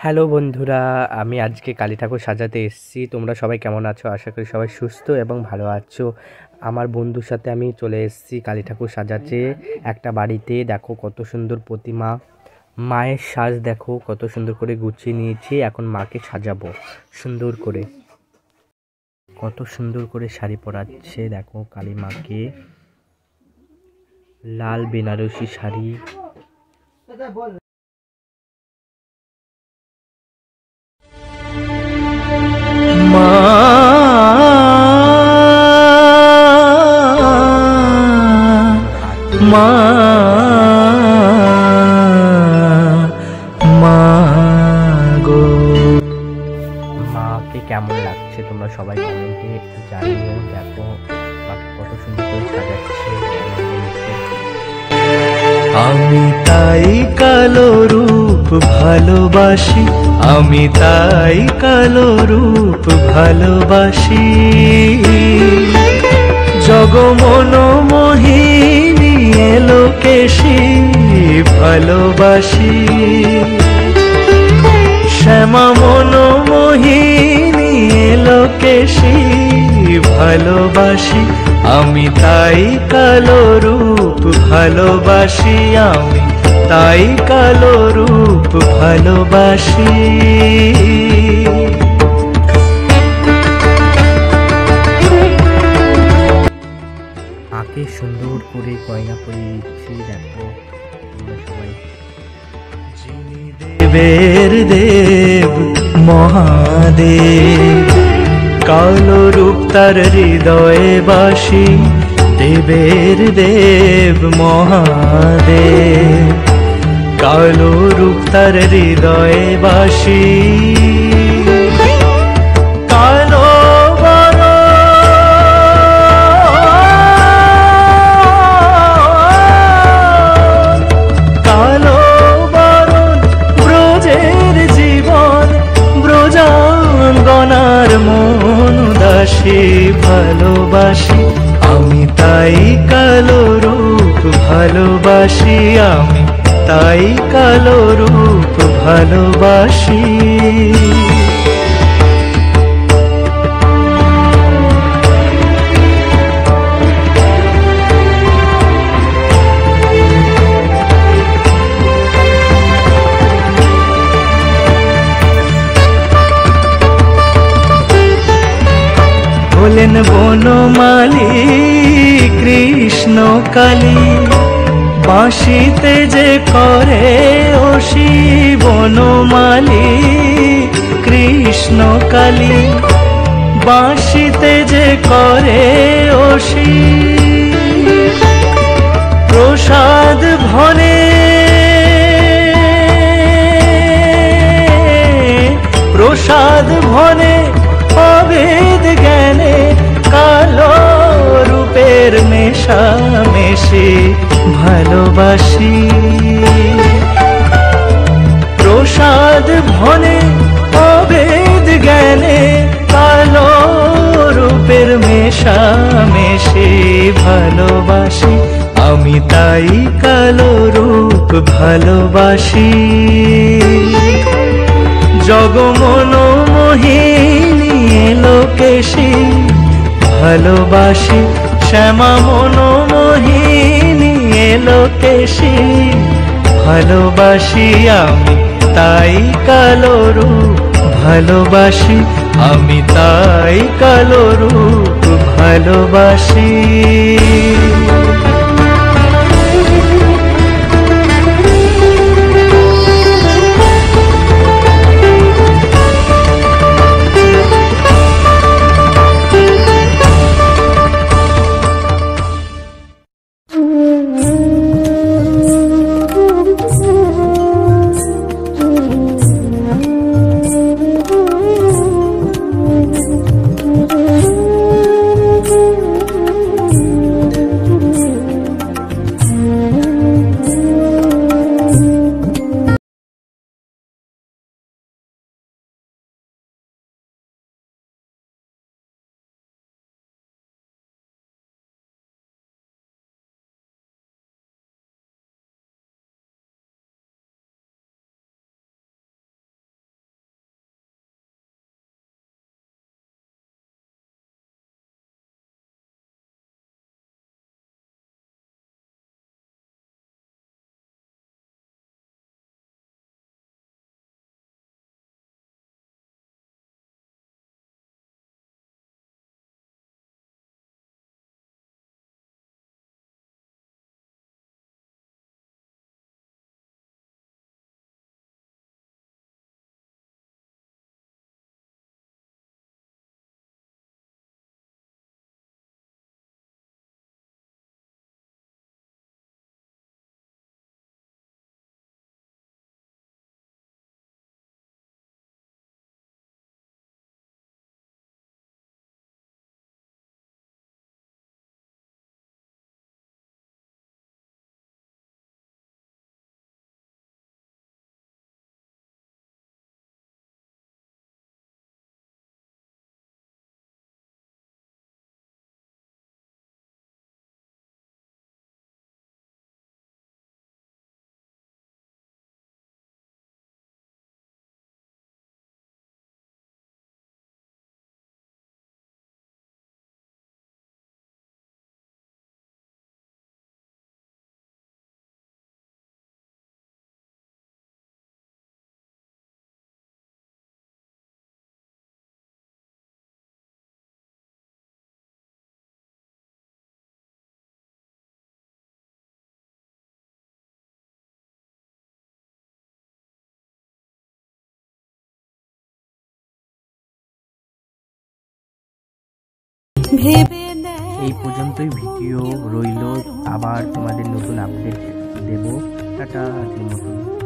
Hello বন্ধুরা, আমি আজকে কালী ঠাকুর সাজাতে এসেছি। তোমরা সবাই কেমন আছো? আশা করি সবাই সুস্থ এবং ভালো আছো। আমার বন্ধুর সাথে আমি চলে এসেছি কালী ঠাকুর সাজাতে একটা বাড়িতে। দেখো কত সুন্দর প্রতিমা, মায়ের সাজ দেখো কত সুন্দর করে গুছিয়ে নিয়েছি। এখন মাকে সাজাবো সুন্দর করে। কত সুন্দর করে শাড়ি পরাচ্ছে দেখো কালী মাকে, লাল বেনারসি শাড়ি। মাকে কেমন লাগছে তোমরা সবাই কমেন্টে একটু জানিও। দেখো মাকে কত সুন্দর করে সাজাচ্ছে। আমি তাই কালো রূপ ভালোবাসি, আমি তাই কালো রূপ ভালোবাসি। জগমন মোহিনী এলোকেশী ভালোবাসি, শ্যামা মন মোহিনী এলোকেশী ভালোবাসি। আমি তাই কালো রূপ ভালোবাসি, আমি তাই কালো রূপ ভালোবাসি। মাকে সুন্দর করে গয়না পরিয়ে দিচ্ছি দেখো তোমরা সবাই। দেবের দেব মহাদেব, কালো রূপ তার হৃদয়ে বাসি। দেবের দেব মহাদেব, কালো রূপ তার হৃদয়ে বাসি। কালো কালো বরণ ব্রজের জীবন, ব্রজাঙ্গনার মন উদাসী ভালোবাসি। আমি তাই কালো রূপ ভালোবাসি, আমি তাই কালো রূপ ভালোবাসি। হলেন বনমালী কৃষ্ণ কালী, বাঁশিতে যে করে অসি। বনমালী কৃষ্ণ কালী, বাঁশিতে যে করে অসি। প্রসাদ ভনে প্রসাদ ভনে অভেদ জ্ঞানে, কালো রূপের মেশামেশি ভালোবাসি। প্রসাদ ভনে অভেদ জ্ঞানে, কালো রূপের মেশামেশি ভালোবাসি। আমি তাই কালো রূপ ভালোবাসি। জগমন মোহিনী এলোকেশী ভালোবাসি, শ্যামা মন মোহিনী এলোকেশী ভালোবাসি। আমি তাই কালো রূপ ভালোবাসি, আমি তাই কালো রূপ ভালোবাসি। ভেবে এই পর্যন্তই ভিডিও রইল, আবার তোমাদের নতুন আপডেট দেব। টাটা, আজকের মতন।